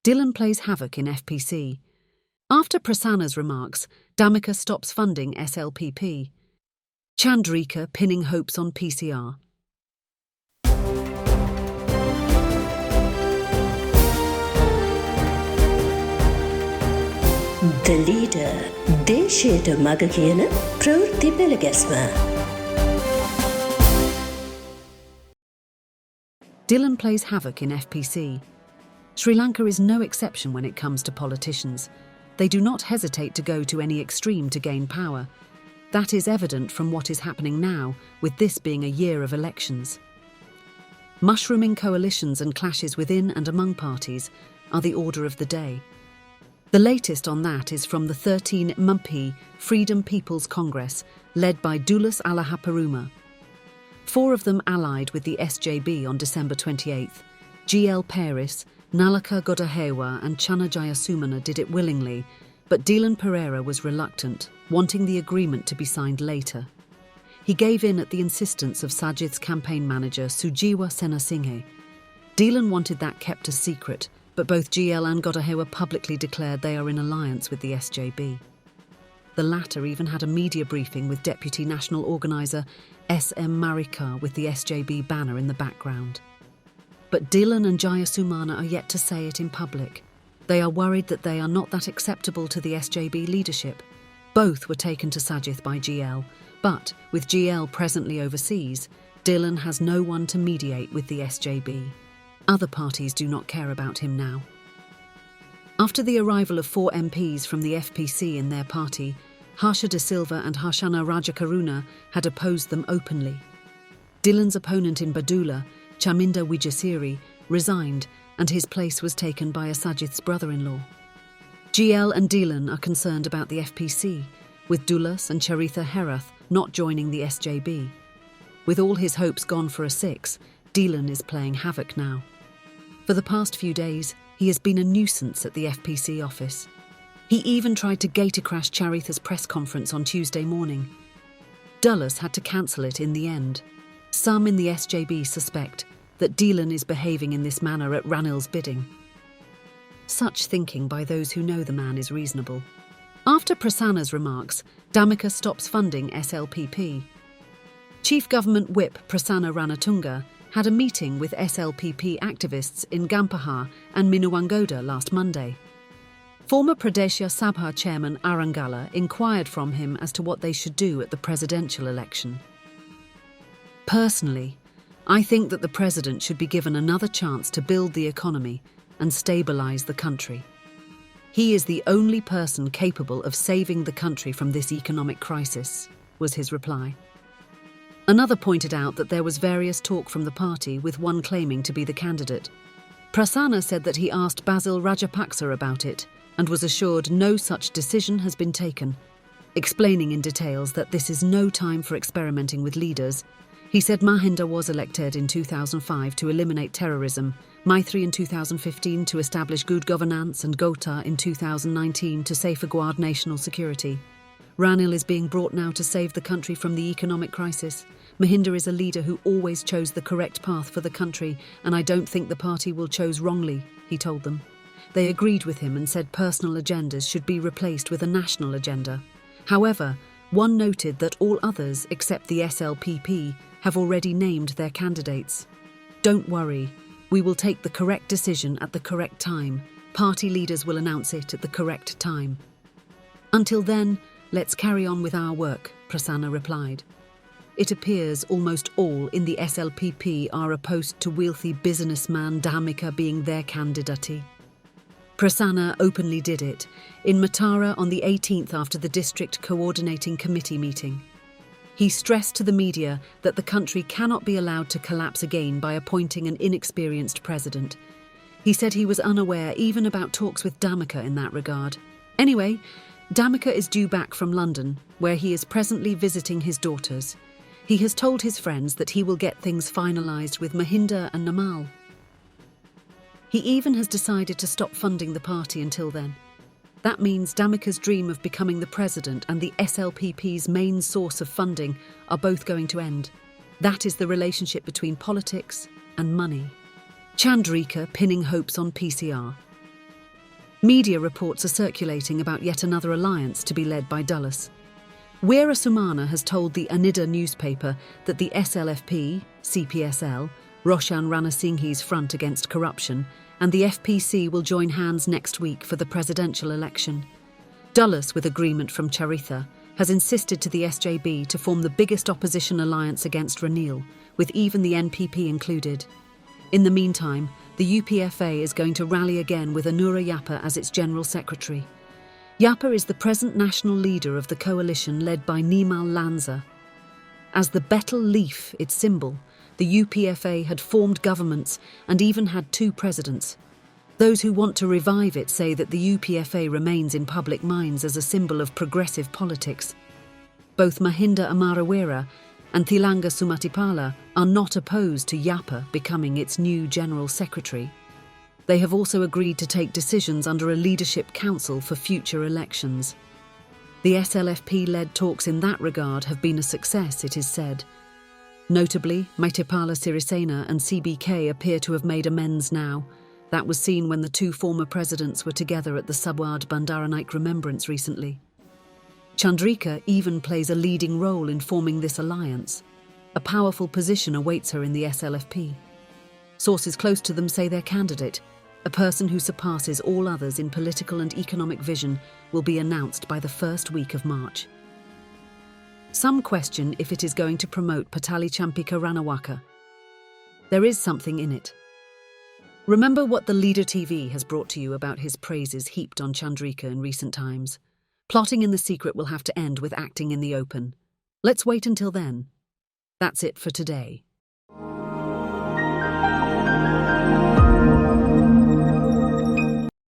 Dilan plays havoc in FPC. After Prasanna's remarks, Dhammika stops funding SLPP. Chandrika pinning hopes on PCR. The leader, දේශයට මග කියන ප්‍රවෘත්ති පෙළගැස්ම. Dilan plays havoc in FPC. Sri Lanka is no exception when it comes to politicians. They do not hesitate to go to any extreme to gain power. That is evident from what is happening now, with this being a year of elections. Mushrooming coalitions and clashes within and among parties are the order of the day. The latest on that is from the 13 Mumpi Freedom People's Congress, led by Dulas Alahaparuma. 4 of them allied with the SJB on December 28th. GL Paris, Nalaka Godahewa and Chana Jayasumana did it willingly, but Dilan Pereira was reluctant, wanting the agreement to be signed later. He gave in at the insistence of Sajith's campaign manager Sujiwa Senasinghe. Dilan wanted that kept a secret, but both GL and Godahewa publicly declared they are in alliance with the SJB. The latter even had a media briefing with Deputy National Organiser SM Marika with the SJB banner in the background. But Dilan and Jayasumana are yet to say it in public. They are worried that they are not that acceptable to the SJB leadership. Both were taken to Sajith by GL, but with GL presently overseas, Dilan has no one to mediate with the SJB. Other parties do not care about him now. After the arrival of 4 MPs from the FPC in their party, Harsha De Silva and Harshana Rajakaruna had opposed them openly. Dilan's opponent in Badula, Chaminda Wijasiri, resigned and his place was taken by a Sajith's brother-in-law. GL and Dilan are concerned about the FPC, with Dulas and Charitha Herath not joining the SJB. With all his hopes gone for a 6, Dilan is playing havoc now. For the past few days, he has been a nuisance at the FPC office. He even tried to gator-crash Charitha's press conference on Tuesday morning. Dulles had to cancel it in the end. Some in the SJB suspect that Dilan is behaving in this manner at Ranil's bidding. Such thinking by those who know the man is reasonable. After Prasanna's remarks, Dhammika stops funding SLPP. Chief Government Whip Prasanna Ranatunga had a meeting with SLPP activists in Gampaha and Minuwangoda last Monday. Former Pradesha Sabha chairman Arangala inquired from him as to what they should do at the presidential election. Personally, I think that the president should be given another chance to build the economy and stabilise the country. He is the only person capable of saving the country from this economic crisis, was his reply. Another pointed out that there was various talk from the party, with one claiming to be the candidate. Prasanna said that he asked Basil Rajapaksa about it and was assured no such decision has been taken. Explaining in details that this is no time for experimenting with leaders, he said Mahinda was elected in 2005 to eliminate terrorism, Maitri in 2015 to establish good governance and Gota in 2019 to safeguard national security. Ranil is being brought now to save the country from the economic crisis. Mahinda is a leader who always chose the correct path for the country, and I don't think the party will choose wrongly, he told them. They agreed with him and said personal agendas should be replaced with a national agenda. However, one noted that all others, except the SLPP, have already named their candidates. Don't worry, we will take the correct decision at the correct time. Party leaders will announce it at the correct time. Until then, let's carry on with our work, Prasanna replied. It appears almost all in the SLPP are opposed to wealthy businessman Dhammika being their candidate. Prasanna openly did it in Matara on the 18th after the district coordinating committee meeting. He stressed to the media that the country cannot be allowed to collapse again by appointing an inexperienced president. He said he was unaware even about talks with Dhammika in that regard. Anyway, Dhammika is due back from London, where he is presently visiting his daughters. He has told his friends that he will get things finalised with Mahinda and Namal. He even has decided to stop funding the party until then. That means Dhammika's dream of becoming the president and the SLPP's main source of funding are both going to end. That is the relationship between politics and money. Chandrika pinning hopes on PCR. Media reports are circulating about yet another alliance to be led by Dulles. Weera Sumana has told the Anida newspaper that the SLFP, CPSL, Roshan Ranasinghe's Front Against Corruption, and the FPC will join hands next week for the presidential election. Dulles, with agreement from Charitha, has insisted to the SJB to form the biggest opposition alliance against Ranil, with even the NPP included. In the meantime, the UPFA is going to rally again with Anura Yapa as its General Secretary. Yapa is the present national leader of the coalition led by Nimal Lanza. As the betel leaf, its symbol, the UPFA had formed governments and even had 2 presidents. Those who want to revive it say that the UPFA remains in public minds as a symbol of progressive politics. Both Mahinda Amarawira and Thilanga Sumatipala are not opposed to Yapa becoming its new General Secretary. They have also agreed to take decisions under a leadership council for future elections. The SLFP-led talks in that regard have been a success, it is said. Notably, Maithripala Sirisena and CBK appear to have made amends now. That was seen when the 2 former presidents were together at the Subwad Bandaranaike Remembrance recently. Chandrika even plays a leading role in forming this alliance. A powerful position awaits her in the SLFP. Sources close to them say their candidate, a person who surpasses all others in political and economic vision, will be announced by the first week of March. Some question if it is going to promote Patali Champika Ranawaka. There is something in it. Remember what the Leader TV has brought to you about his praises heaped on Chandrika in recent times. Plotting in the secret will have to end with acting in the open. Let's wait until then. That's it for today.